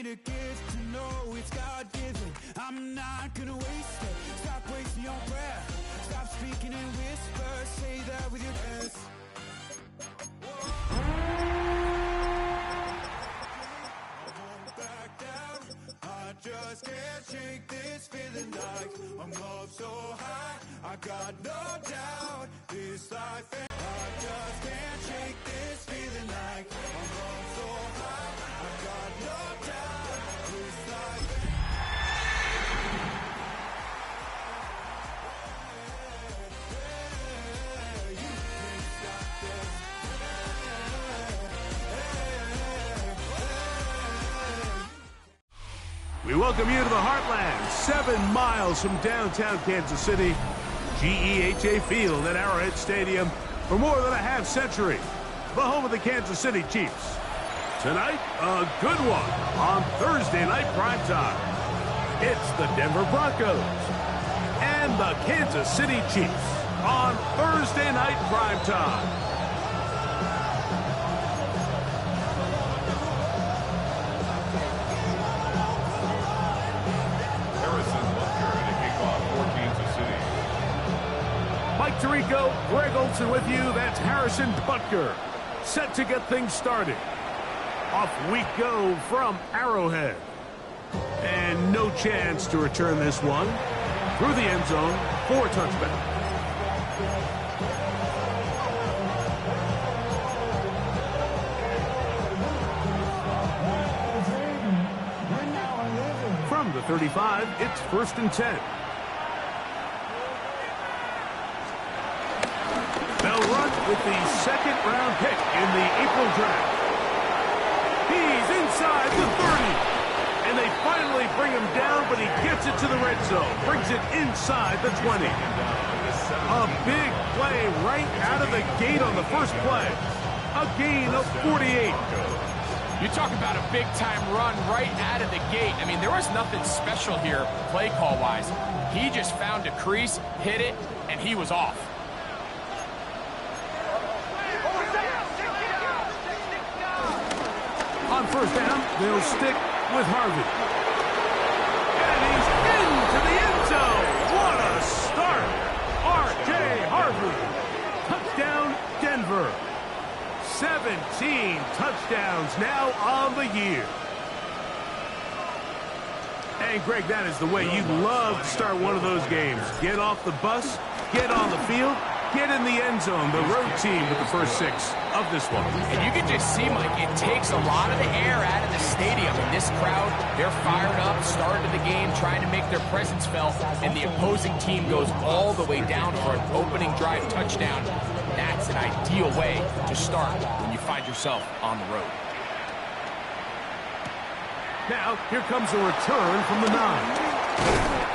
it a gift to know it's God-given. I'm not gonna waste it. Stop wasting your breath. Stop speaking in whispers. Say that with your chest. I just can't shake this feeling like I'm up so high. I got no doubt this life. I just can't shake this feeling like I'm up so high. I got no doubt this life. You can't stop this. We welcome you to the Heartland, 7 miles from downtown Kansas City, GEHA Field at Arrowhead Stadium for more than a half-century, the home of the Kansas City Chiefs. Tonight, a good one on Thursday night primetime. It's the Denver Broncos and the Kansas City Chiefs on Thursday night primetime. Mike Tirico, Greg Olson with you. That's Harrison Butker, set to get things started. Off we go from Arrowhead. And no chance to return this one through the end zone for a touchback. From the 35, it's 1st and 10. They'll run with the 2nd-round pick in the April draft. He's inside the 30. And they finally bring him down, but he gets it to the red zone. Brings it inside the 20. A big play right out of the gate on the first play. A gain of 48. You talk about a big-time run right out of the gate. I mean, there was nothing special here play call-wise. He just found a crease, hit it, and he was off. On first down, they'll stick with Harvey. And he's into the end zone. What a start. R.J. Harvey. Touchdown, Denver. 17 touchdowns now on the year. And, Greg, that is the way you'd love to start one of those games. Get off the bus, get on the field, get in the end zone. The road team with the first 6 of this one. And you can just see, Mike, it takes a lot of the air out of the stadium. And this crowd, they're fired up, started the game, trying to make their presence felt. And the opposing team goes all the way down for an opening drive touchdown. That's an ideal way to start when you find yourself on the road. Now, here comes a return from the 9.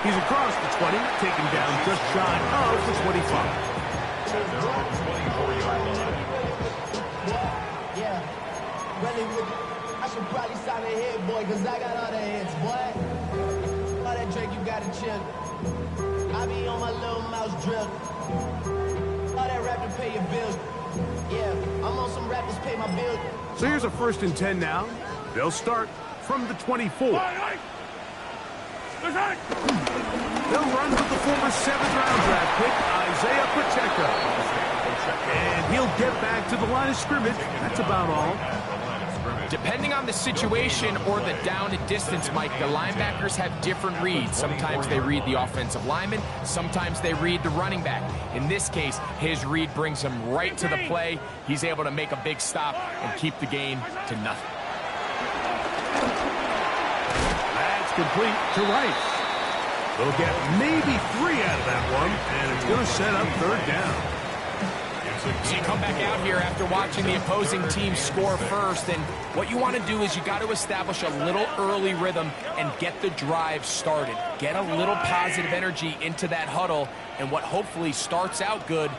He's across the 20, taken down just shy of the 25. Yeah, really, I should probably sign a hit, boy, because I got all the hits, boy. All that drink, you got to chill. I be on my little mouse drill. All that rap to pay your bills. Yeah, I'm on some rappers pay my bills. So here's a 1st and 10 now. They'll start from the 24. They'll run with the former 7th-round draft pick, Isaiah Pacheco. And he'll get back to the line of scrimmage. That's about all. Depending on the situation or the down and distance, Mike, the linebackers have different reads. Sometimes they read the offensive lineman. Sometimes they read the running back. In this case, his read brings him right to the play. He's able to make a big stop and keep the game to nothing. That's complete to Rice. They'll get maybe 3 out of that one, and it's going to set up 3rd down. So you come back out here after watching the opposing team score first, and what you want to do is you got to establish a little early rhythm and get the drive started. Get a little positive energy into that huddle, and what hopefully starts out good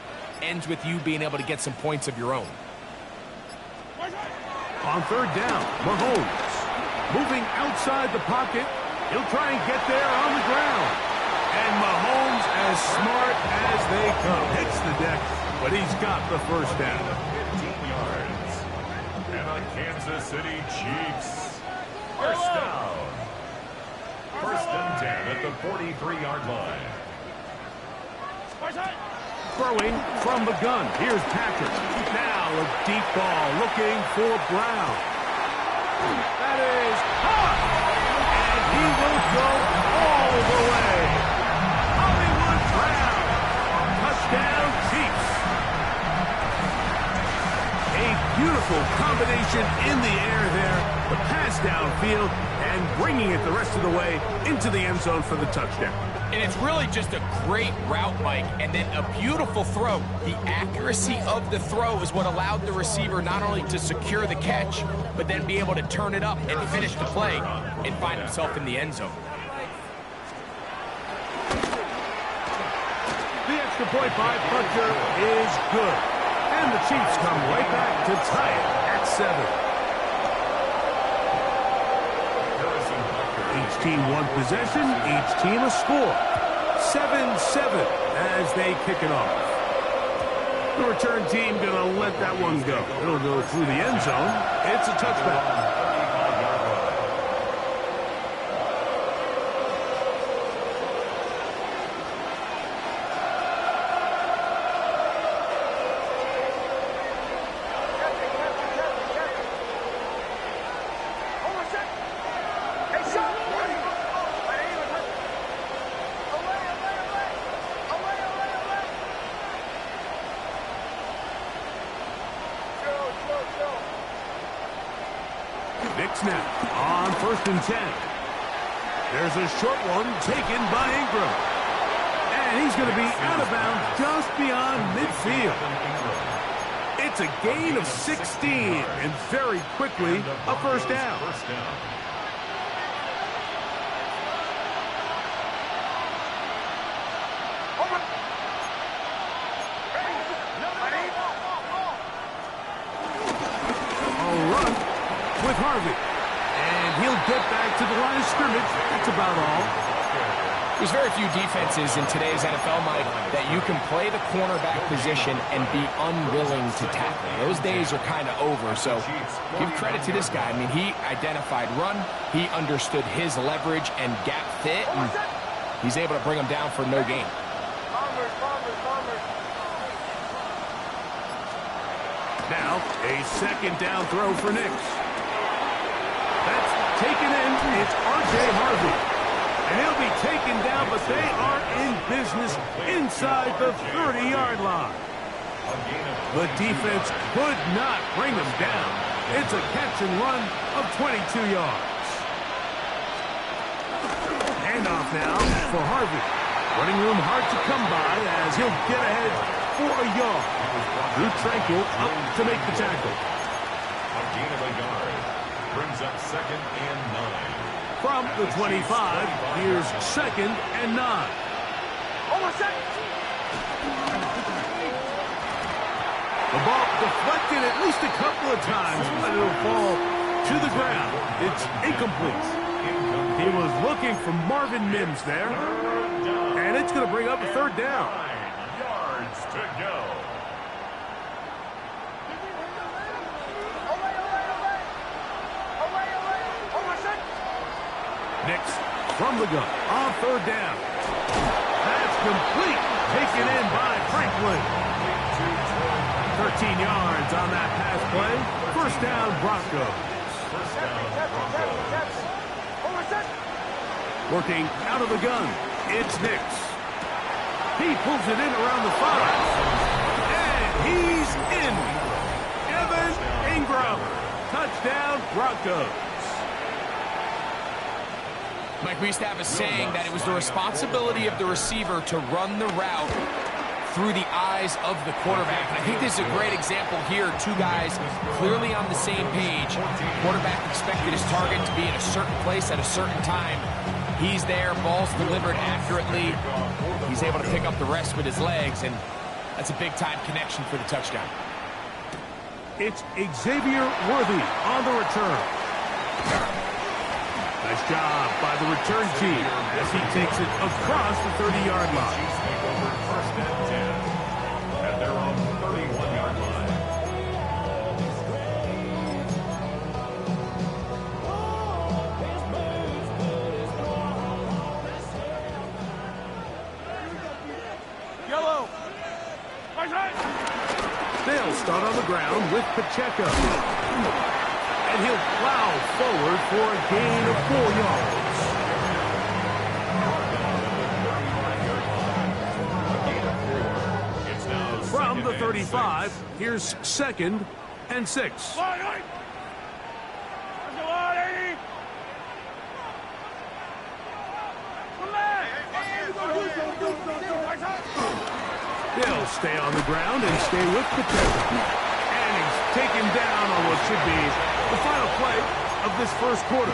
ends with you being able to get some points of your own. On 3rd down, Mahomes moving outside the pocket. He'll try and get there on the ground. And Mahomes, as smart as they come, hits the deck, but he's got the first down. 15 yards. And the Kansas City Chiefs. First down. First and 10 at the 43-yard line. Throwing from the gun. Here's Patrick. Now a deep ball looking for Brown. That is caught. And he will go all the way. Hollywood Brown. Touchdown Chiefs. A beautiful combination in the air there. The pass downfield and bringing it the rest of the way into the end zone for the touchdown. And it's really just a great route, Mike, and then a beautiful throw. The accuracy of the throw is what allowed the receiver not only to secure the catch, but then be able to turn it up and finish the play and find himself in the end zone. The extra point by Butcher is good. And the Chiefs come right back to tie it at 7. Each team one possession, each team a score. 7-7 as they kick it off. The return team gonna let that one go. It'll go through the end zone. It's a touchback. Now on 1st and 10. There's a short one taken by Ingram. And he's going to be out of bounds just beyond midfield. It's a gain of 16 and very quickly a first down. With Harvey. And he'll get back to the line of scrimmage. That's about all. There's very few defenses in today's NFL, Mike, that you can play the cornerback position and be unwilling to tackle. Those days are kind of over, so give credit to this guy. I mean, he identified run, he understood his leverage and gap fit, and he's able to bring him down for no gain. Now, a second down throw for Nix. That's taken in. It's R.J. Harvey. And he'll be taken down, but they are in business inside the 30-yard line. The defense could not bring him down. It's a catch and run of 22 yards. Handoff now for Harvey. Running room hard to come by as he'll get ahead for a yard. Drew Tranquil up to make the tackle. A gain of a yard. Brings up 2nd and 9. From the 25, here's 2nd and 9. The ball deflected at least a couple of times, but it'll fall to the ground. It's incomplete. He was looking for Marvin Mims there. And it's going to bring up a 3rd down. 9 yards to go. Nix from the gun on 3rd down. That's complete. Taken in by Franklin. 13 yards on that pass play. 1st down, Broncos. Working out of the gun. It's Nix. He pulls it in around the 5. And he's in. Evan Ingram. Touchdown, Broncos. Mike, we used to have a saying that it was the responsibility of the receiver to run the route through the eyes of the quarterback. And I think this is a great example here. Two guys clearly on the same page. Quarterback expected his target to be in a certain place at a certain time. He's there, ball's delivered accurately. He's able to pick up the rest with his legs, and that's a big-time connection for the touchdown. It's Xavier Worthy on the return. Nice job by the return team as he takes it across the 30-yard line. Chiefs take over 1st and 10 at their own 31-yard line. start on the ground with Pacheco. And he'll plow forward for a gain of 4 yards. From the 35, here's 2nd and 6. He'll stay on the ground and stay with Pacheco. And he's taken down on what should be the final play of this first quarter.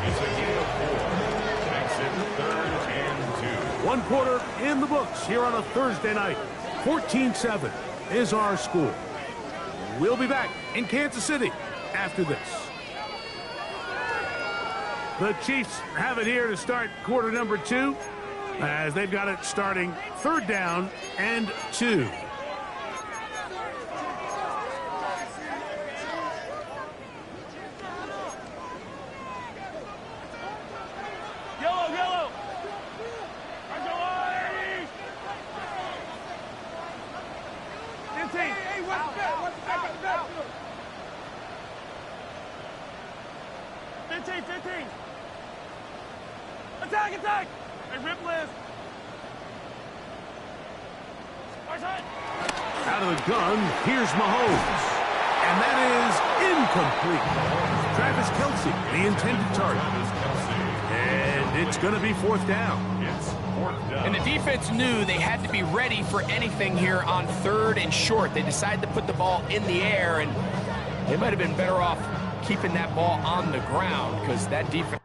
It's a gain of 4. Makes it 3rd and 2. 1 quarter in the books here on a Thursday night. 14-7 is our score. We'll be back in Kansas City after this. The Chiefs have it here to start quarter number 2, as they've got it starting 3rd down and 2. Yellow. 15. Hey, what's that? 15. Attack. Hey, rip list. Out of the gun, here's Mahomes. And that is incomplete. Travis Kelce, the intended target. And it's going to be 4th down. It's 4th down. And the defense knew they had to be ready for anything here on 3rd and short. They decided to put the ball in the air, and they might have been better off keeping that ball on the ground, because that defense...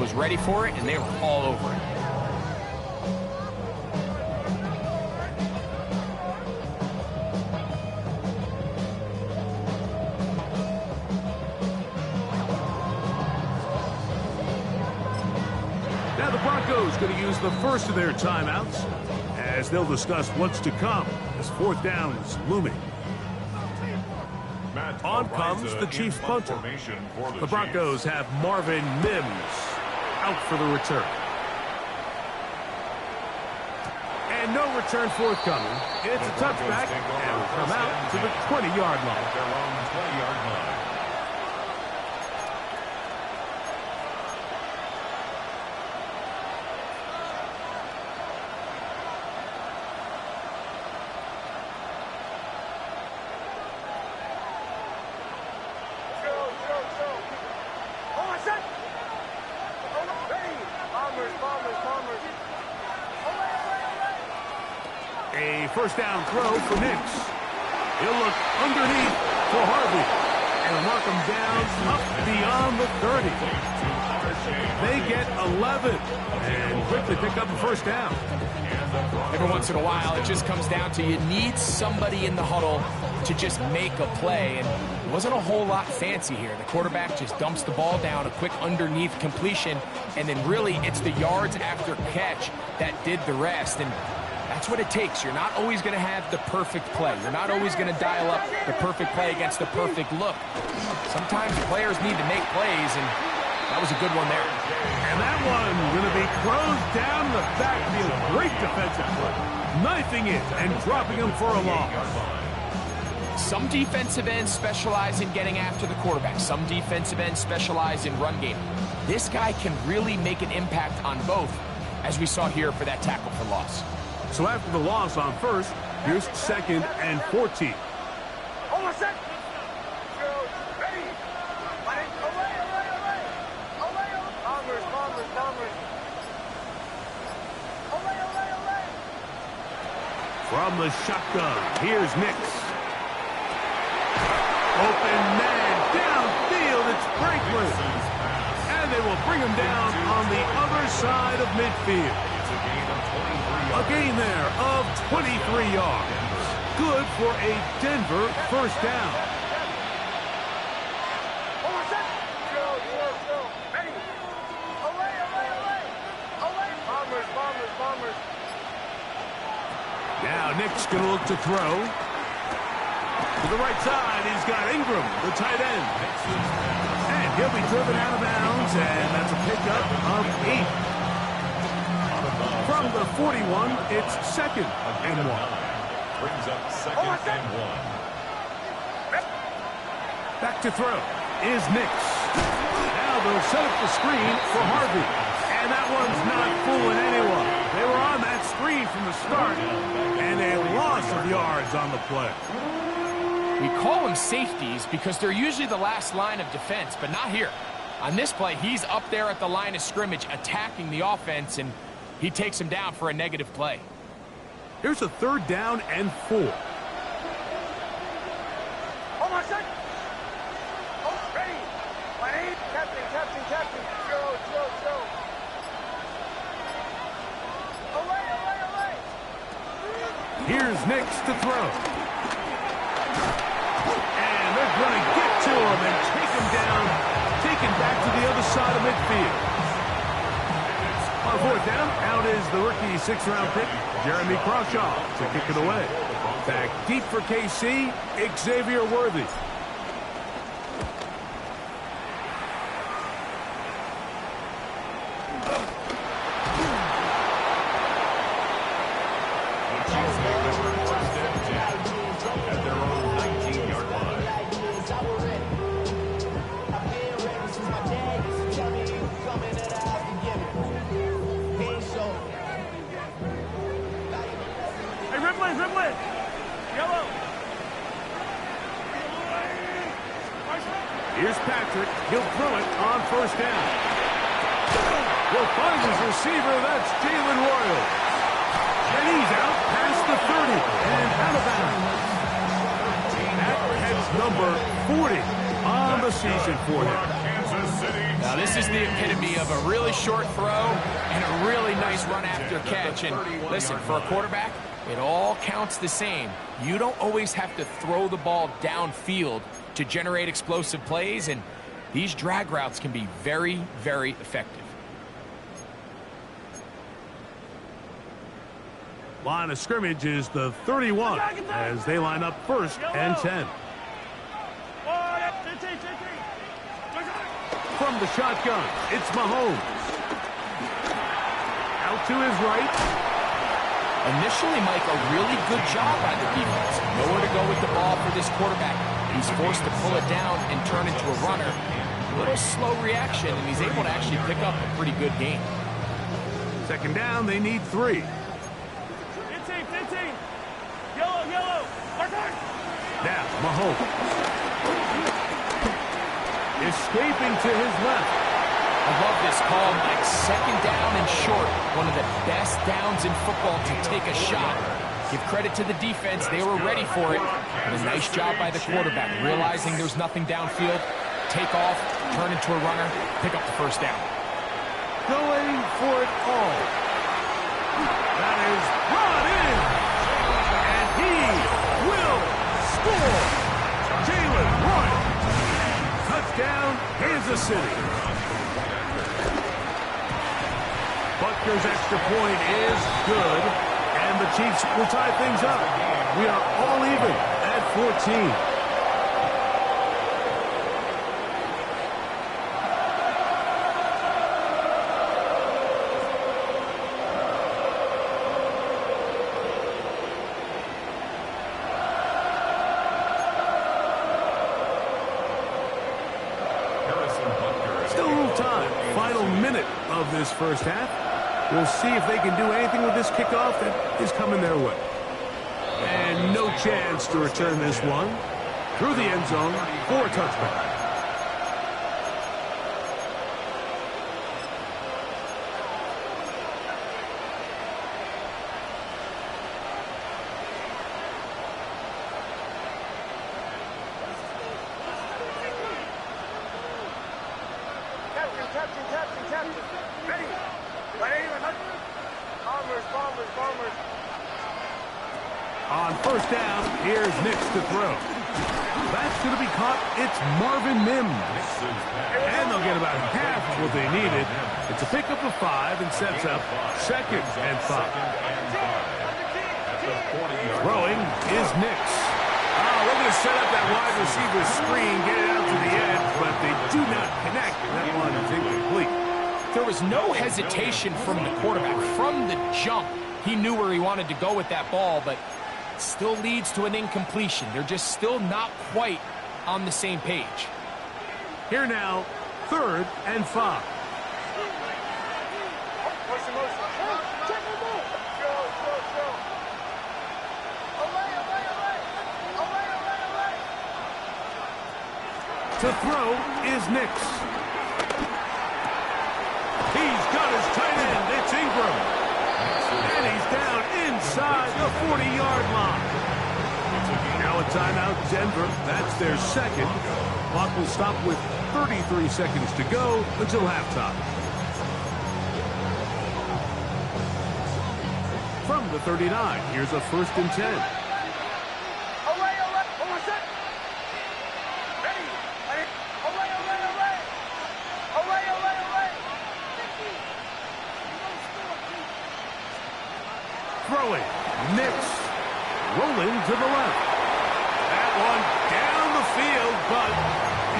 was ready for it, and they were all over it. Now the Broncos going to use the first of their timeouts, as they'll discuss what's to come as 4th down is looming. On comes the Chiefs punter. The Broncos have Marvin Mims out for the return. And no return forthcoming. It's a touchback, and will come out to the 20-yard line. Their own 20-yard line. A first down throw for Nix. He'll look underneath for Harvey and mark him down up beyond the 30. They get 11 and quickly pick up a first down. Every once in a while, it just comes down to you need somebody in the huddle to just make a play, and it wasn't a whole lot fancy here. The quarterback just dumps the ball down, a quick underneath completion, and then really it's the yards after catch that did the rest. And that's what it takes. You're not always going to have the perfect play. You're not always going to dial up the perfect play against the perfect look. Sometimes players need to make plays, and that was a good one there. And that one going to be closed down the backfield. Great defensive play. Knifing it and dropping him for a loss. Some defensive ends specialize in getting after the quarterback. Some defensive ends specialize in run game. This guy can really make an impact on both, as we saw here for that tackle for loss. So after the loss on first, here's 2nd and 14. Hold on a sec. From the shotgun, here's Nix. Open man, downfield, it's Franklin. And And they will bring him down on the other side of midfield. It's a gain of 23 yards. A gain there of 23 yards. Good for a Denver first down. Hold on a second. Chill. Ready. Away. Bombers. Now Nick's going to look to throw. To the right side, he's got Ingram, the tight end. And he'll be driven out of bounds, and that's a pickup of 8. From the 41, it's 2nd and 1. Brings up 2nd and 1. Back to throw is Nix. Now they'll set up the screen for Harvey. And that one's not fooling anyone. They were on that screen from the start, and a loss of yards on the play. We call them safeties because they're usually the last line of defense, but not here. On this play, he's up there at the line of scrimmage attacking the offense, and he takes him down for a negative play. Here's a 3rd down and 4. Hold on a second. Oh, ready. Ready. Captain. Chill. Away. Here's Nix to throw. And they're going to get to him and take him down, take him back to the other side of midfield. On 4th down, out is the rookie 6th-round pick, Jeremy Crawshaw, to kick it away. Back deep for KC, Xavier Worthy. Ripley. Yellow. Here's Patrick. He'll throw it on 1st down. Will find his receiver. That's Jalen Royal. And he's out past the 30 and out of bounds. That's number 40 on the season for him. Now, this is the epitome of a really short throw and a really nice run after catch. And listen, for a quarterback, it all counts the same. You don't always have to throw the ball downfield to generate explosive plays, and these drag routes can be very, very effective. Line of scrimmage is the 31 as they line up 1st and 10. From the shotgun, it's Mahomes. Out to his right. Initially, Mike, a really good job by the defense. Nowhere to go with the ball for this quarterback. He's forced to pull it down and turn into a runner. A little slow reaction, and he's able to actually pick up a pretty good gain. 2nd down, they need 3. 15. Yellow. Now, Mahomes. Escaping to his left. I love this call, Mike. 2nd down and short. One of the best downs in football to take a shot. Give credit to the defense. They were ready for it. And a nice job by the quarterback. Realizing there's nothing downfield. Take off, turn into a runner, pick up the 1st down. Going for it all. That is brought in. And he will score. Jalen Royal. Touchdown, Kansas City. Butker's extra point is good, and the Chiefs will tie things up. We are all even at 14. Still a little time. Final minute of this first half. We'll see if they can do anything with this kickoff that is coming their way. And no chance to return this one. Through the end zone for a touchback. Captain. Captain. Ready. Farmers. On first down, here's Nix to throw. That's going to be caught. It's Marvin Mims. And they'll get about half of what they needed. It's a pickup of 5 and sets up 2nd and 5. Throwing is Nix. We're going to set up that wide receiver screen, get it out to the edge, but they do not connect. That one is incomplete. There was no hesitation from the quarterback. From the jump, he knew where he wanted to go with that ball, but it still leads to an incompletion. They're just still not quite on the same page. Here now, 3rd and 5. To throw is Nix. He's got his tight end. It's Ingram. And he's down inside the 40-yard line. Now a timeout, Denver. That's their 2nd. Clock will stop with 33 seconds to go until halftime. From the 39, here's a 1st and 10. Throwing, Nix, rolling to the left. That one down the field, but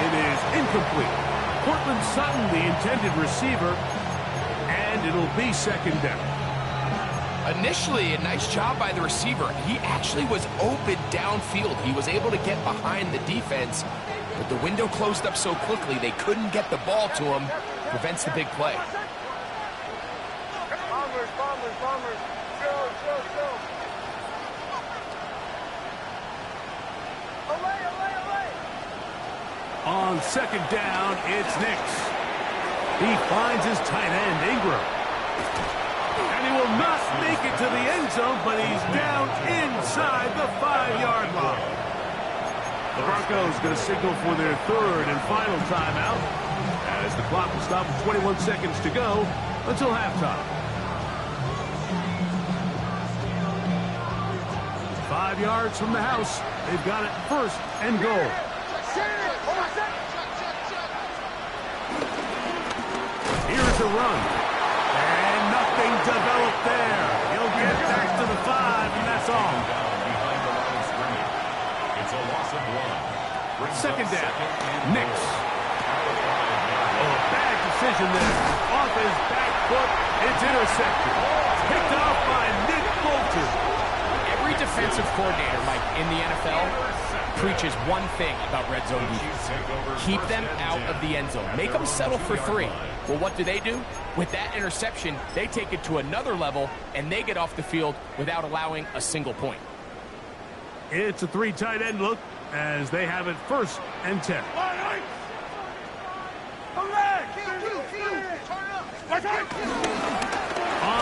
it is incomplete. Cortland Sutton, the intended receiver, and it'll be 2nd down. Initially, a nice job by the receiver. He actually was open downfield. He was able to get behind the defense, but the window closed up so quickly they couldn't get the ball to him. Prevents the big play. Farmers. Go. Away. On 2nd down, it's Nix. He finds his tight end, Ingram. And he will not make it to the end zone, but he's down inside the 5-yard line. The Broncos going to signal for their 3rd and final timeout as the clock will stop with 21 seconds to go until halftime. 5 yards from the house. They've got it 1st and goal. Here's a run. And nothing developed there. He'll get back to the 5, and that's all. It's a loss of 1. 2nd down. Nix. Oh, a bad decision there. Off his back foot. It's intercepted. Picked off by Nick Bolton. Every defensive coordinator, Mike, in the NFL preaches one thing about red zone defense. Keep them out of the end zone. Make them settle for 3. Well, what do? With that interception, they take it to another level, and they get off the field without allowing a single point. It's a 3 tight end look as they have it 1st and 10. On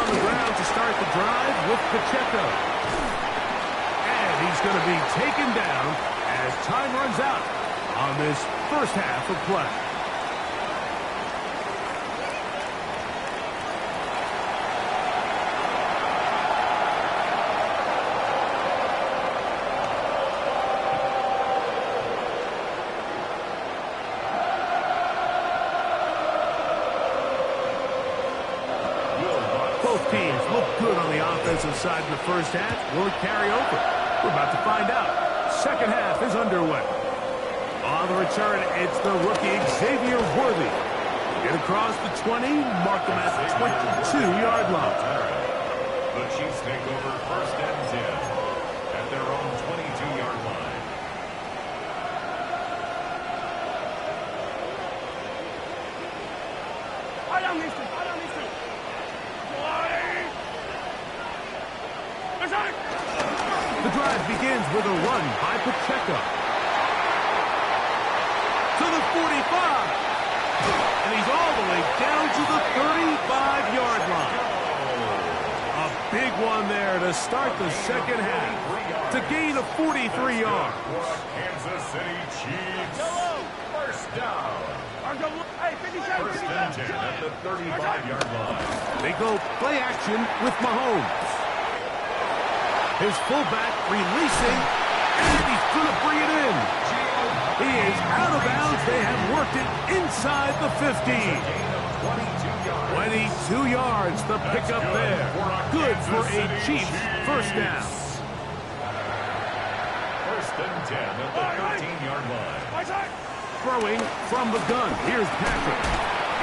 the ground to start the drive with Pacheco. And he's going to be taken down as time runs out on this 1st half of play. Both teams look good on the offensive side in the 1st half. Will it carry over? We're about to find out. 2nd half is underway. On the return, it's the rookie Xavier Worthy. Get across the 20, mark him at the 22-yard line. The Chiefs take over 1st and 10 at their own 22-yard line. The drive begins with a run by Pacheco. To the 45. And he's all the way down to the 35-yard line. A big one there to start the 2nd half. To gain a 43 yards. Kansas City Chiefs. 1st down. Hey, 57, First and 10 at the 35-yard line. They go play action with Mahomes. His fullback releasing, and he's going to bring it in. He is out of bounds. They have worked it inside the 50. 22 yards, the pickup there. Good for a Chiefs first down. First and 10 at the 13-yard line. Throwing from the gun. Here's Patrick.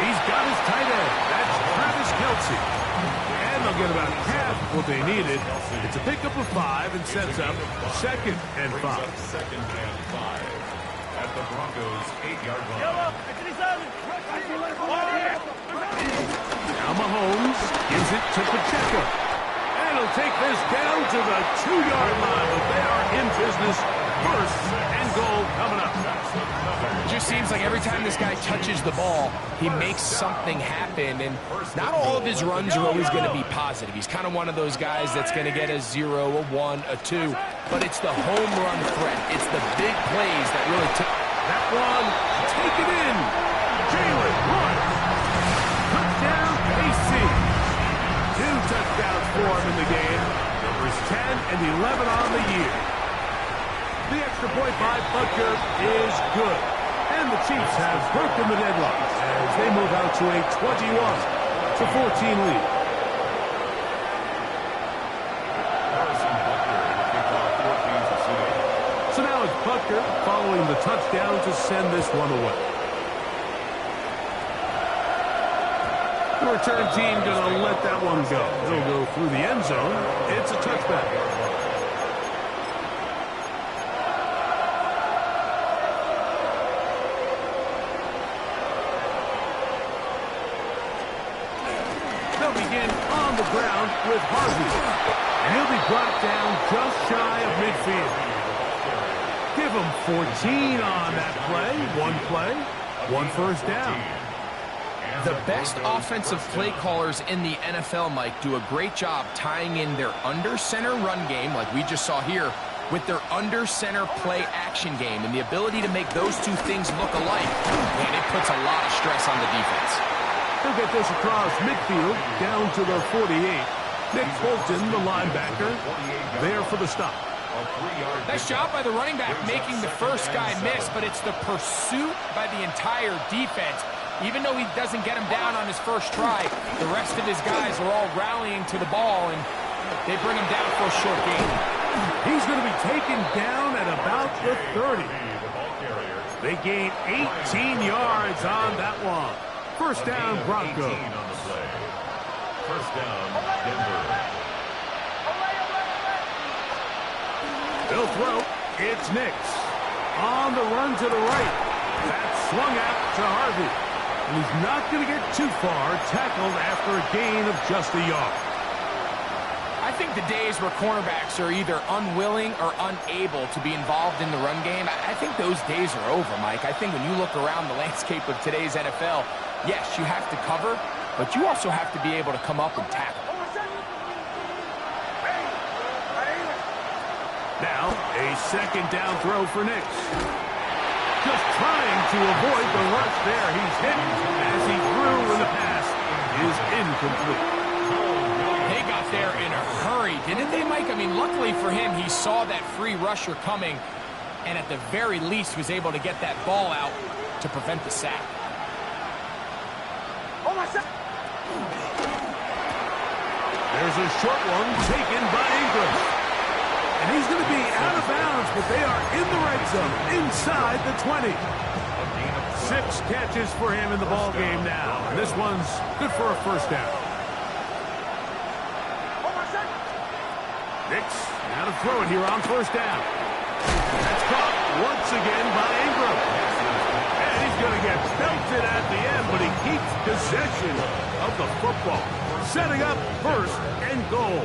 He's got his tight end. That's Travis Kelce. And they'll get about half what they needed. It's a pickup of 5 and sets up second and 5. Second and 5 at the Broncos' 8-yard line. Now Mahomes gives it to Pacheco. And he'll take this down to the 2-yard line. But they are in business. First and goal coming up. It just seems like every time this guy touches the ball, he makes something happen. And not all of his runs are always going to be positive. He's kind of one of those guys that's going to get a 0, a 1, a 2. But it's the home run threat. It's the big plays that really took. That one, take it in. Jalen runs. Touchdown, KC. 2 touchdowns for him in the game. Numbers 10 and 11 on the year. The extra point by Butker is good. And the Chiefs have broken the deadlock as they move out to a 21-14 lead. So now it's Butker following the touchdown to send this one away. The return team going to let that one go. It'll go through the end zone. It's a touchback. Ground with Harvey. And he'll be brought down just shy of midfield. Give him 14 on that play, one first down. The best offensive play callers in the NFL, Mike, do a great job tying in their under-center run game, like we just saw here, with their under-center play action game. And the ability to make those two things look alike, man, it puts a lot of stress on the defense. He'll get this across midfield, down to the 48. Nick Bolton, the linebacker, there for the stop. Nice job by the running back making the first guy miss, but it's the pursuit by the entire defense. Even though he doesn't get him down on his first try, the rest of his guys are all rallying to the ball, and they bring him down for a short gain. He's going to be taken down at about the 30. They gain 18 yards on that one. First down, Broncos. First down, Denver. They'll throw. It's Nix. On the run to the right. That's swung out to Harvey. And he's not going to get too far. Tackled after a gain of just a yard. I think the days where cornerbacks are either unwilling or unable to be involved in the run game, I think those days are over, Mike. I think when you look around the landscape of today's NFL, yes, you have to cover, but you also have to be able to come up and tackle. Now, a second down throw for Nix. Just trying to avoid the rush there. He's hit as he threw, and the pass is incomplete. They got there in a hurry, didn't they, Mike? I mean, luckily for him, he saw that free rusher coming, and at the very least was able to get that ball out to prevent the sack. There's a short one taken by Ingram. And he's going to be out of bounds, but they are in the red zone, inside the 20. 6 catches for him in the ball game now. And this one's good for a first down. Nix, now to throw it here on first down. That's caught once again by Ingram. And he's going to get belted at the end, but he keeps possession of the football. Setting up first and goal.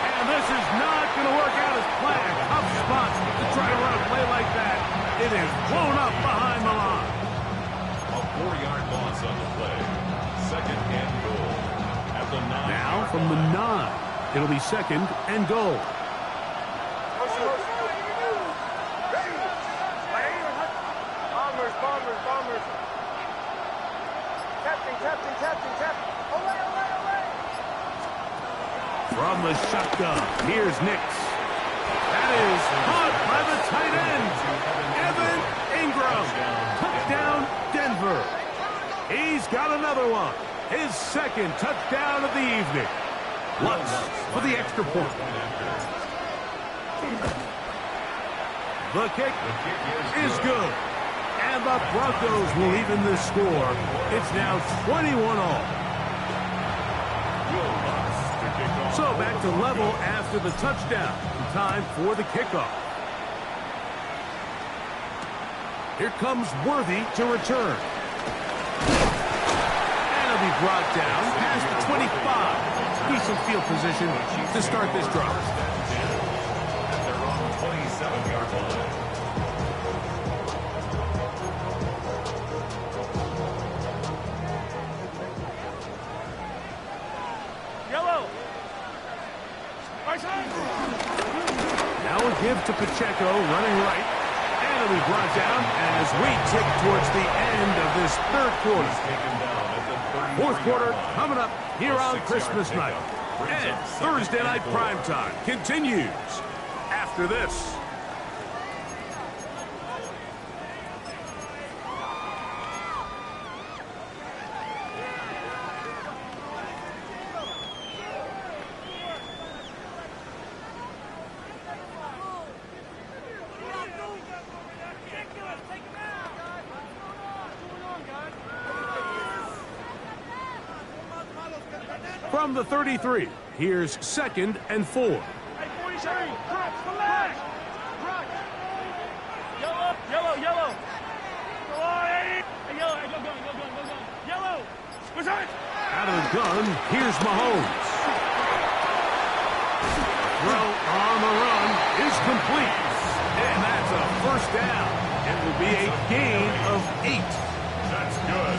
And this is not going to work out as planned. Tough spot to try to run a play like that. It is blown up behind the line. A 4-yard loss on the play. Second and goal at the 9. Now from the 9, it'll be second and goal. From the shotgun, here's Nix. That is caught by the tight end, Evan Ingram. Touchdown, Denver. He's got another one. His second touchdown of the evening. Lutz for the extra point. The kick is good. And the Broncos will even this score. It's now 21-all. So back to level after the touchdown. Time for the kickoff. Here comes Worthy to return. And he'll be brought down past the 25. Decent field position to start this drive. At their own 27-yard line. Now a give to Pacheco, running right. And he'll be brought down as we tick towards the end of this third quarter. Fourth quarter coming up here on Christmas night. And Thursday night primetime continues after this. From the 33, here's 2nd and 4. Yellow, yellow. Go on, Yellow. Out of the gun, here's Mahomes. Throw on the run is complete. And that's a first down. It will be a gain of 8.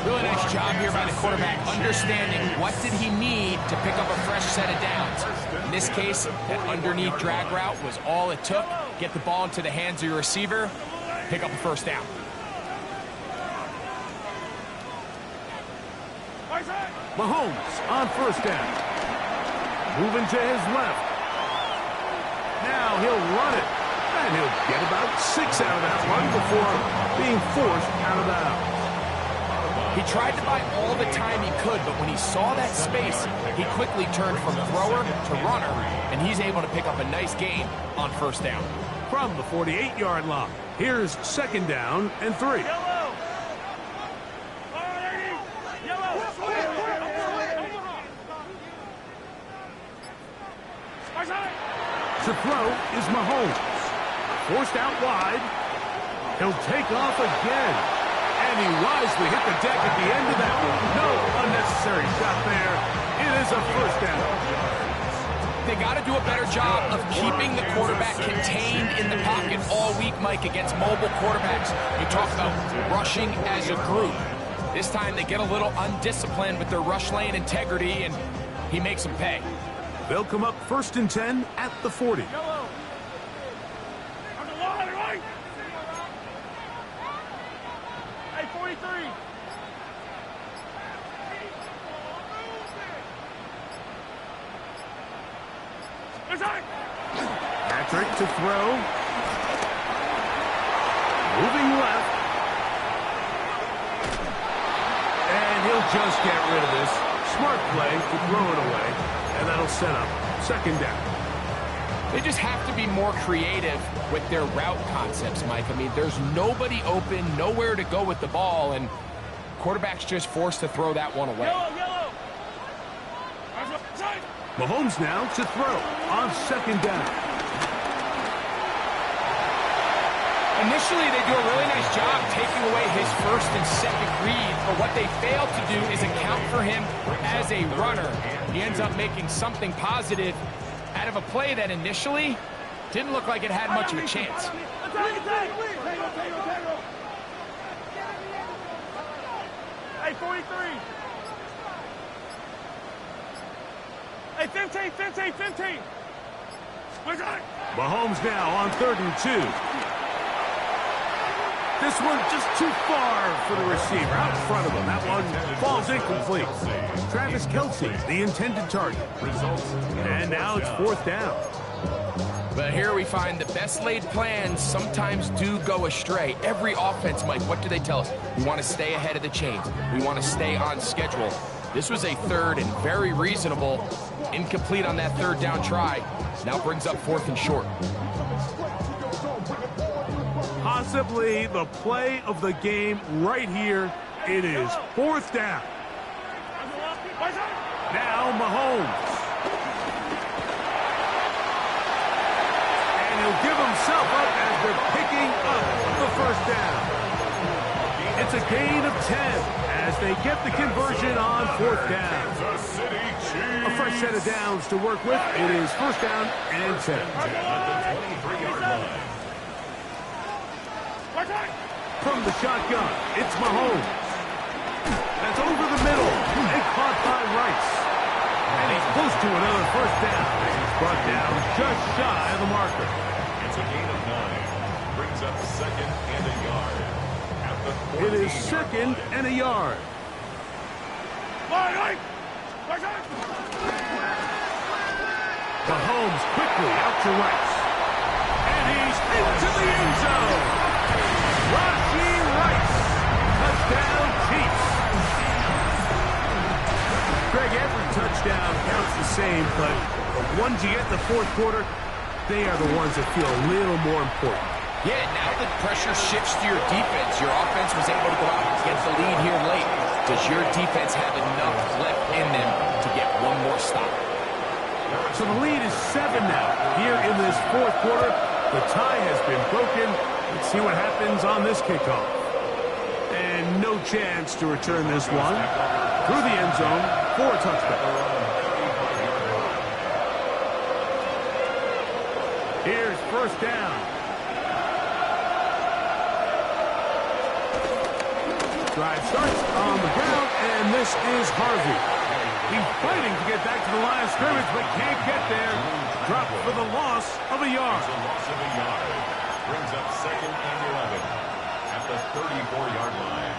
Really nice job here by the quarterback, understanding what did he need to pick up a fresh set of downs. In this case, that underneath drag route was all it took. Get the ball into the hands of your receiver, pick up a first down. Mahomes on first down. Moving to his left. Now he'll run it. And he'll get about 6 out of that run before being forced out of bounds. He tried to buy all the time he could, but when he saw that space, he quickly turned from thrower to runner, and he's able to pick up a nice gain on first down. From the 48-yard line, here's 2nd down and 3. To throw is Mahomes. Forced out wide. He'll take off again. And he wisely hit the deck at the end of that one. No unnecessary shot there. It is a first down. They got to do a better job of keeping the quarterback contained in the pocket all week, Mike, against mobile quarterbacks. You talk about rushing as a group. This time they get a little undisciplined with their rush lane integrity, and he makes them pay. They'll come up 1st and 10 at the 40. Patrick to throw. Moving left. And he'll just get rid of this. Smart play to throw it away. And that'll set up 2nd down. They just have to be more creative with their route concepts, Mike. I mean, there's nobody open, nowhere to go with the ball, and quarterback's just forced to throw that one away. Mahomes now to throw on 2nd down. Initially, they do a really nice job taking away his 1st and 2nd read, but what they fail to do is account for him as a runner. He ends up making something positive out of a play that initially didn't look like it had much of a chance. Hey, 43. Hey, 15. Mahomes now on 3rd and 2. This one just too far for the receiver, out in front of him. That one falls incomplete. Travis Kelce, the intended target. And now it's 4th down. But here we find the best laid plans sometimes do go astray. Every offense, Mike, what do they tell us? We want to stay ahead of the chains. We want to stay on schedule. This was a 3rd and very reasonable. Incomplete on that 3rd down try. Now brings up 4th and short. Possibly the play of the game right here. It is 4th down. Now Mahomes. And he'll give himself up as they're picking up the 1st down. It's a gain of 10 as they get the conversion on 4th down. A fresh set of downs to work with. It is 1st down and 10. From the shotgun, it's Mahomes. That's over the middle and caught by Rice. And he's close to another 1st down. He's brought down just shy of the marker. It's a gain of 9. Brings up 2nd and a yard. At the 14 It is 2nd and a yard. Mahomes quickly out to Rice. And he's into the end zone. Rashi Rice. Touchdown, Chiefs. Greg, every touchdown counts the same, but the ones you get in the 4th quarter, they are the ones that feel a little more important. Yeah, now the pressure shifts to your defense. Your offense was able to go out and get the lead here late. Does your defense have enough left in them to get one more stop? So the lead is 7 now. Here in this 4th quarter, the tie has been broken. Let's see what happens on this kickoff. And no chance to return this one. Through the end zone for a touchdown. Here's 1st down. Drive starts on the ground, and this is Harvey. He's fighting to get back to the line of scrimmage, but can't get there. Dropped for the loss of a yard. It's a loss of a yard. Brings up 2nd and 11 at the 34-yard line.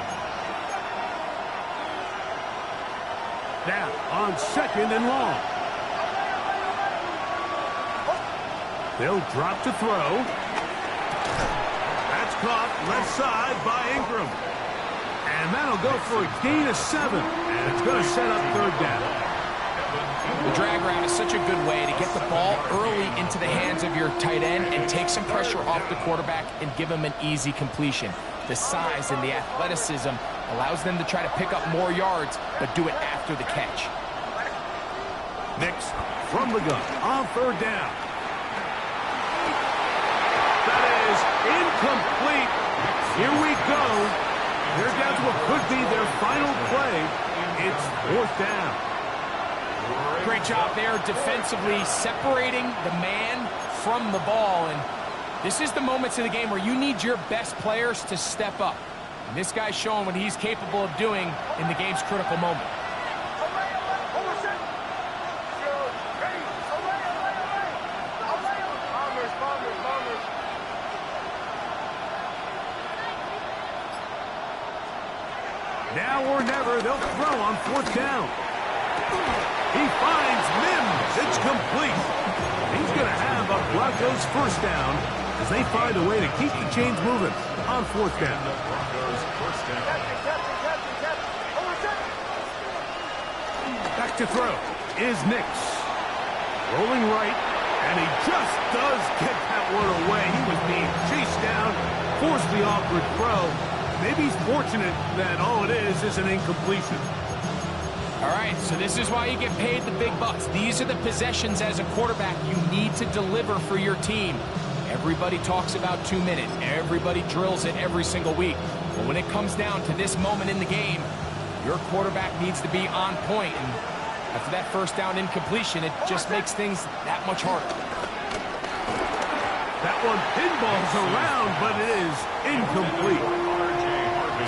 Now on 2nd and long. They'll drop to throw. That's caught left side by Ingram. And that'll go for a gain of 7. And it's going to set up 3rd down. The drag route is such a good way to get the ball early into the hands of your tight end and take some pressure off the quarterback and give him an easy completion. The size and the athleticism allows them to try to pick up more yards, but do it after the catch. Next, from the gun on 3rd down. That is incomplete. Here we go. They're down to what could be their final play. It's 4th down. Great job there defensively, separating the man from the ball. And this is the moments in the game where you need your best players to step up. And this guy's showing what he's capable of doing in the game's critical moment. Now or never, they'll throw on 4th down. He finds Mims. It's complete. He's going to have a Broncos 1st down as they find a way to keep the chains moving on 4th down. Back to throw is Nix. Rolling right, and he just does get that one away. He was being chased down, forced the awkward throw. Maybe he's fortunate that all it is an incompletion. All right, so this is why you get paid the big bucks. These are the possessions as a quarterback you need to deliver for your team. Everybody talks about 2 minutes. Everybody drills it every single week. But when it comes down to this moment in the game, your quarterback needs to be on point. And after that 1st down incompletion, it just makes things that much harder. That one pinballs around, but it is incomplete.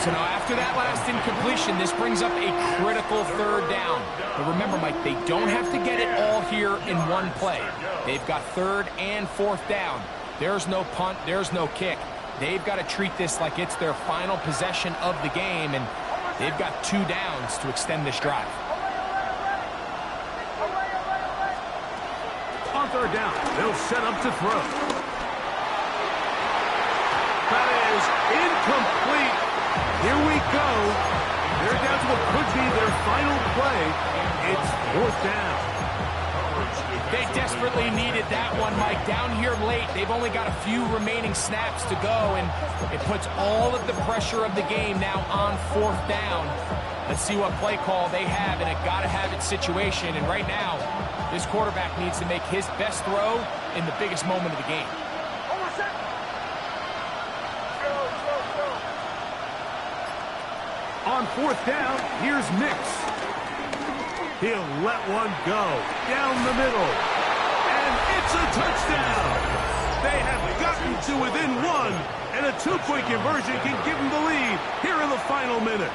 So now after that last incompletion, this brings up a critical 3rd down. But remember, Mike, they don't have to get it all here in one play. They've got 3rd and 4th down. There's no punt. There's no kick. they've got to treat this like it's their final possession of the game, and they've got 2 downs to extend this drive. On third down, they'll set up to throw. That is incomplete. Here we go. They're down to what could be their final play. It's 4th down. They desperately needed that one, Mike. Down here late, they've only got a few remaining snaps to go, and it puts all of the pressure of the game now on 4th down. Let's see what play call they have in a gotta-have-it situation. And right now, this quarterback needs to make his best throw in the biggest moment of the game. On 4th down, here's Mix. He'll let one go down the middle. And it's a touchdown. They have gotten to within 1, and a 2-point conversion can give them the lead here in the final minute.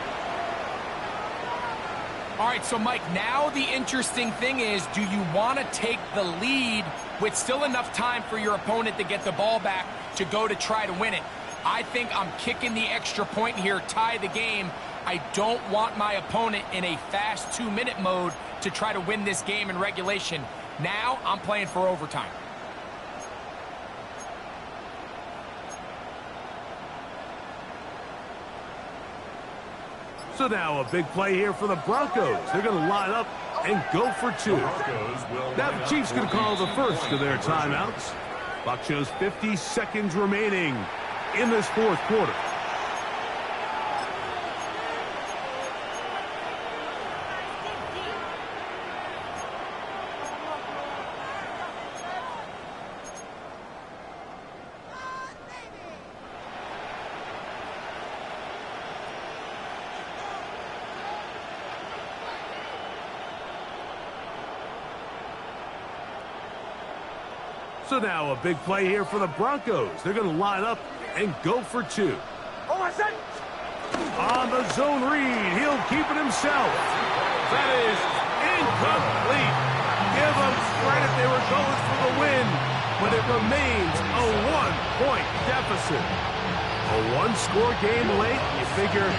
All right, so Mike, now the interesting thing is, do you want to take the lead with still enough time for your opponent to get the ball back to go to try to win it? I think I'm kicking the extra point here, tie the game. I don't want my opponent in a fast 2-minute mode to try to win this game in regulation. Now I'm playing for overtime. So now a big play here for the Broncos. They're going to line up and go for 2. Now the Chiefs going to call the first of their timeouts. Clock shows 50 seconds remaining in this 4th quarter. So now a big play here for the Broncos. They're going to line up and go for 2. On the zone read, he'll keep it himself. That is incomplete. Give them credit, they were going for the win, but it remains a 1-point deficit. A 1-score game late, you figure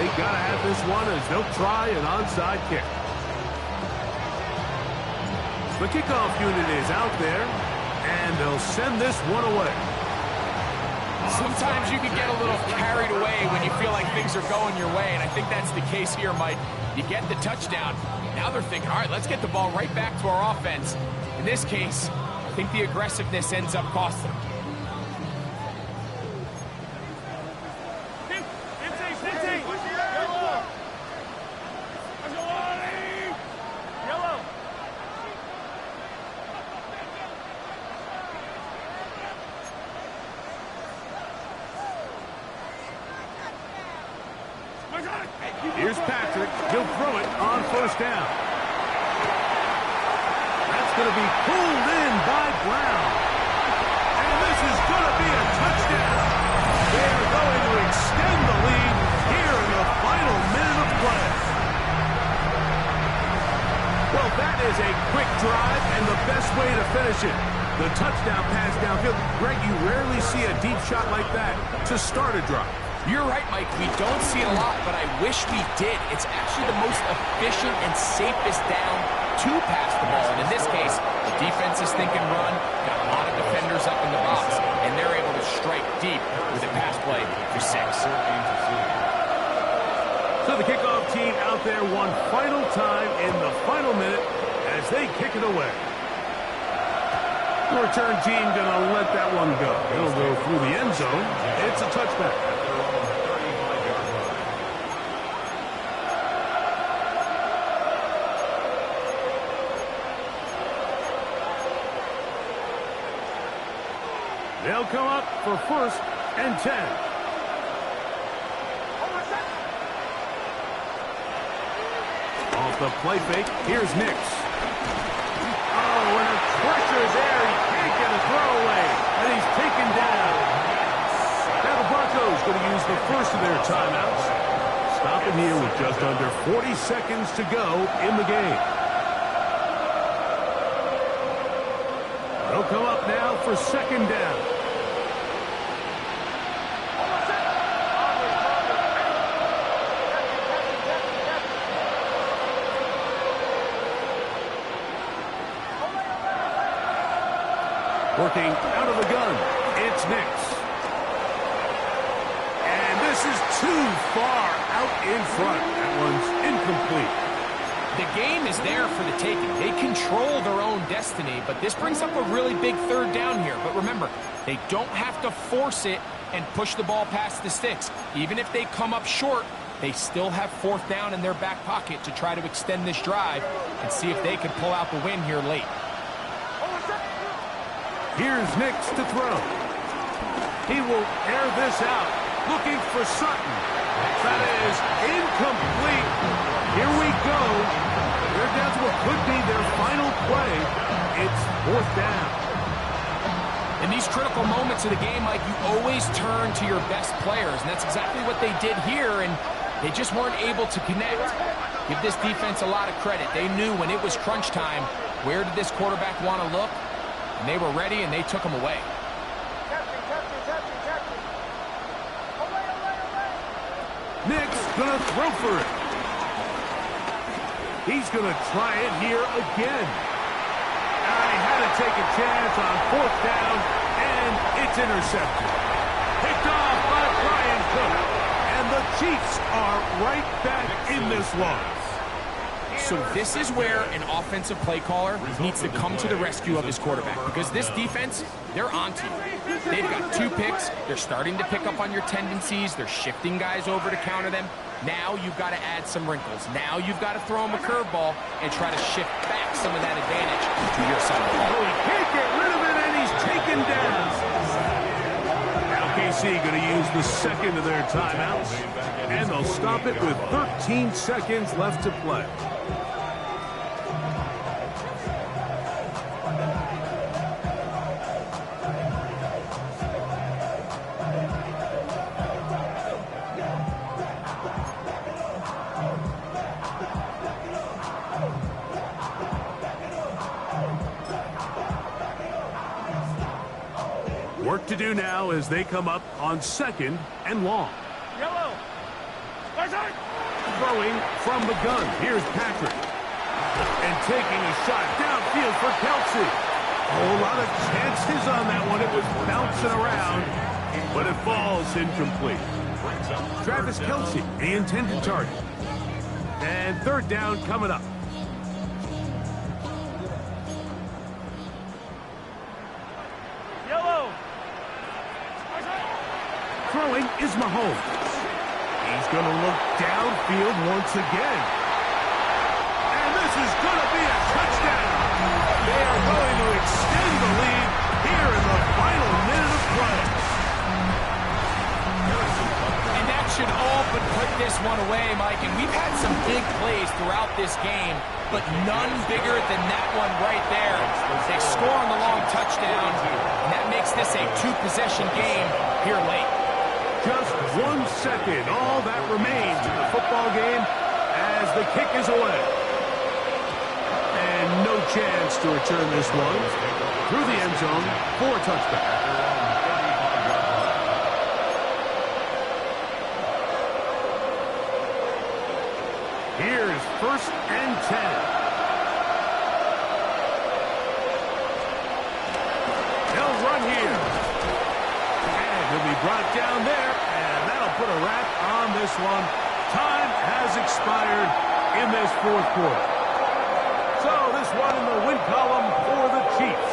they got to have this one as they'll try an onside kick. The kickoff unit is out there, and they'll send this one away. Sometimes you can get a little carried away when you feel like things are going your way, and I think that's the case here, Mike. You get the touchdown. Now they're thinking, all right, let's get the ball right back to our offense. In this case, I think the aggressiveness ends up costing them. Here's Patrick. He'll throw it on 1st down. That's going to be pulled in by Brown. And this is going to be a touchdown. They are going to extend the lead here in the final minute of play. Well, that is a quick drive and the best way to finish it. The touchdown pass downfield. Greg, you rarely see a deep shot like that to start a drive. You're right, Mike. We don't see it a lot, but I wish we did. It's actually the most efficient and safest down to pass the ball. And in this case, the defense is thinking run, got a lot of defenders up in the box, and they're able to strike deep with a pass play for 6. So the kickoff team out there one final time in the final minute as they kick it away. The return team going to let that one go. It'll go through the end zone. It's a touchback. They'll come up for 1st and 10. Off the play fake, here's Nix. Oh, and the pressure there. He can't get a throw away, and he's taken down. Now the Broncos going to use the first of their timeouts. Stopping here with just under 40 seconds to go in the game. They'll come up now for 2nd down. Working out of the gun, it's Nix. And this is too far out in front. That one's incomplete. The game is there for the taking. They control their own destiny, but this brings up a really big third down here. But remember, they don't have to force it and push the ball past the sticks. Even if they come up short, they still have fourth down in their back pocket to try to extend this drive and see if they can pull out the win here late. Here's Nix to throw. He will air this out, looking for Sutton. That is incomplete. Here we go. They're down to what could be their final play. It's fourth down. In these critical moments of the game, Mike, you always turn to your best players, and that's exactly what they did here, and they just weren't able to connect. Give this defense a lot of credit. They knew when it was crunch time, where did this quarterback want to look? And they were ready, and they took him away. Nix gonna throw for it. He's gonna try it here again. He had to take a chance on fourth down, and it's intercepted. Picked off by Brian Cook. And the Chiefs are right back in this loss. So this is where an offensive play caller needs to come to the rescue of his quarterback, because this defense, they're onto you. They've got 2 picks. They're starting to pick up on your tendencies. They're shifting guys over to counter them. Now you've got to add some wrinkles. Now you've got to throw them a curveball and try to shift back some of that advantage to your side of the ball. He can't get rid of it, and he's taken down. Now KC going to use the second of their timeouts, and they'll stop it with 13 seconds left to play. Work to do now as they come up on second and long. Yellow. Throwing from the gun. Here's Patrick. And taking a shot downfield for Kelsey. A whole lot of chances on that one. It was bouncing around, but it falls incomplete. Travis Kelsey, the intended target. And third down coming up. Yellow. Throwing is Mahomes. He's going to look downfield once again. And this is going to be a touchdown. They are going to extend the lead here in the final minute of play. And that should all but put this one away, Mike. And we've had some big plays throughout this game, but none bigger than that one right there. They score on the long touchdown, and that makes this a 2-possession game here late. Just 1 second, all that remains in the football game as the kick is away. And no chance to return this one through the end zone for a touchback. Here's 1st and 10. They'll run here. And he'll be brought down there, and that'll put a wrap on this one. Time has expired in this 4th quarter. So this one in the win column for the Chiefs.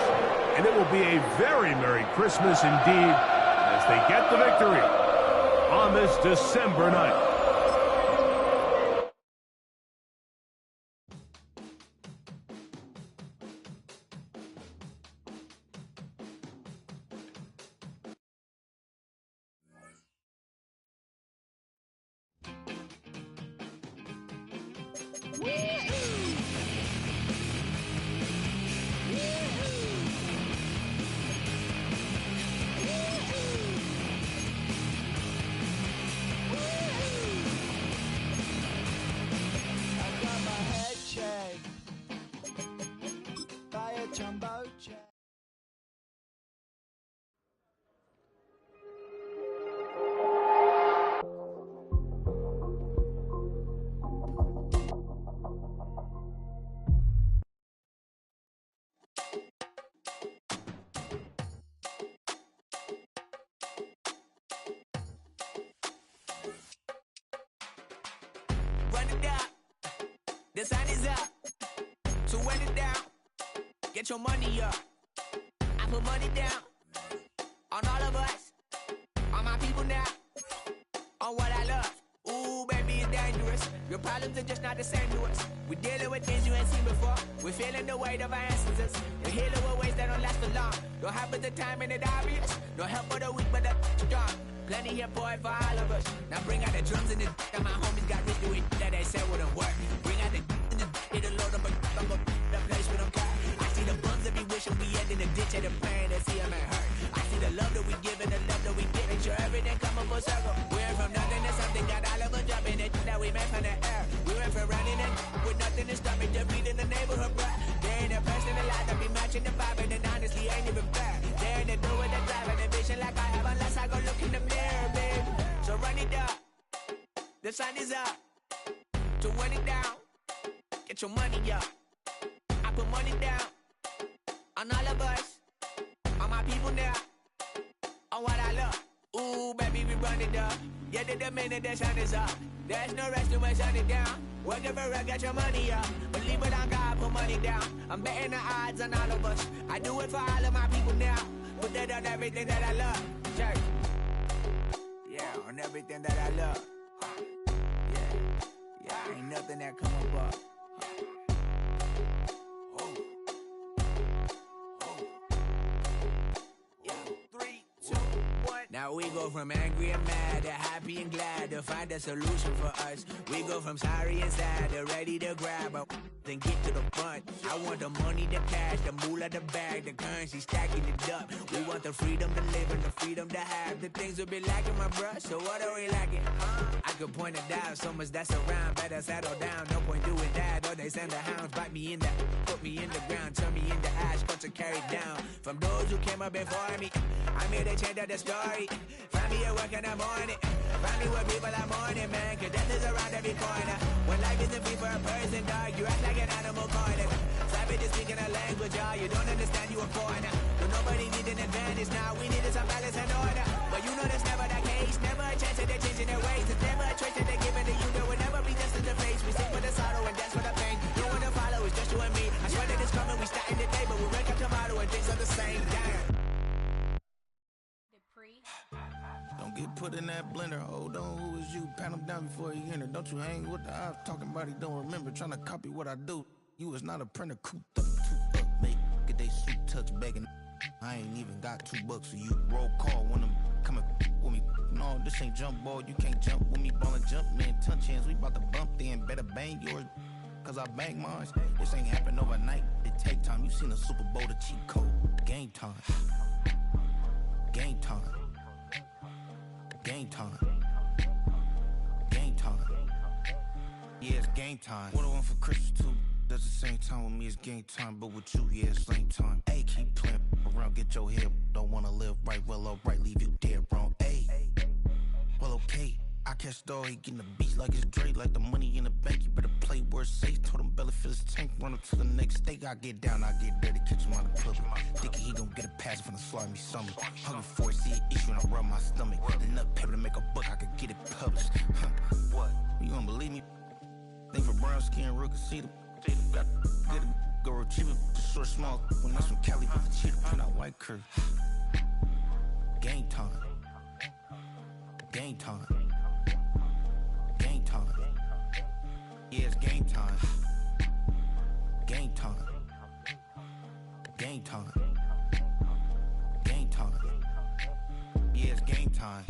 And it will be a very Merry Christmas indeed as they get the victory on this December night. is up. So when it down, get your money up. I put money down on all of us, on my people now, on what I love. Ooh, baby, it's dangerous. Your problems are just not the same to us. We're dealing with things you ain't seen before. We're feeling the weight of our ancestors. We're healing with ways that don't last for long. Don't have at the time and it obvious. No help for the weak, but the strong. Plenty here, boy, for all of us. Now bring out the drums and the and my homies got rich doing that they said wouldn't work. Bring out the and the it'll load up the place with them car. I see the bums that be wishing we end in the ditch and the praying to see them ain't hurt. I see the love that we give and the love that we get. Make sure everything come up full circle. We went from nothing to something, got all of us jumping it that we made from the air. We went from running it with nothing to stop me, defeat in the neighborhood, bruh. There ain't a person alive that be matching the vibe, and then honestly ain't even fair. There ain't a do with the drive and the vision like I have unless I go look in the mirror, babe. So run it up, the sun is up. To run it down, get your money up. I put money down on all of us, on my people now, on what I love. Ooh, baby, we run it up. Yeah, the minute the sun is up, there's no rest to it, shut it down. Working for real, get your money up. Believe it on God, put money down. I'm betting the odds on all of us. I do it for all of my people now. Put that on everything that I love. Check. Yeah, on everything that I love. Yeah, ain't nothing that come above. Now we go from angry and mad to happy and glad to find a solution for us. We go from sorry and sad to ready to grab up then get to the front. I want the money, the cash, the moolah, the bag, the currency, stacking it up. We want the freedom to live and the freedom to have. The things will be lacking, my bruh, so what are we lacking? I could point it down, so much that's around. Better settle down, no point doing that. Or they send the hounds, bite me in the, put me in the ground, turn me into ash, got to carry down. From those who came up before me, I'm here to change up the story. Find me at work in the morning, find me where people are mourning, man, cause death is around every corner. When life isn't free for a person, dog, you act like an animal corner. Savage is speaking a language, y'all, you don't understand, you a foreigner. So nobody needs an advantage now, we needed some balance and order. But you know that's never the case, never a chance that they're changing their ways. It's never a choice that they're giving to you, there will never be justice to face. We sing for the sorrow and dance for the pain. No one to follow, it's just you and me. I swear that it's coming, we starting today, but we wake up tomorrow and things are the same. Damn. Don't get put in that blender. Hold on, who is you? Pat him down before he enter. Don't you hang with the ops talking about he don't remember. Trying to copy what I do. You is not a printer. Cooped up, too up, mate. Get they suit touch begging. I ain't even got $2 for you. Roll call when I'm coming with me. No, this ain't jump ball. You can't jump with me. Ballin' jump, man. Touch hands. We bout to bump then. Better bang yours. Cause I bang mine. This ain't happen overnight. It take time. You seen a Super Bowl, the cheat code. Game time. Game time. Game time. Game time. Yeah, it's game time. What I want for Christmas too. That's the same time with me, it's game time. But with you, yeah, it's lame time. Hey, keep playing around, get your head. Don't wanna live right, well, alright, leave you dead wrong. Hey, well, okay. I catch the dog, he getting the beats like it's Dre, like the money in the bank. You better play where it's safe. Told him belly fill his tank, run up to the next steak. I get down, I get dirty, catch him on the club. Thinking he gon' get a pass from the slide me something. Hungry for it, see an issue and I rub my stomach. Enough paper to make a book, I could get it published. What? You gonna believe me? Think for brown skin, real can see the got get it, go retrieve it, short small. When that's from Cali, but the cheetah print out white curve. Game time. Game time. Game time. Yeah, it's game time. Game time. Game time. Game time. Yeah, it's game time.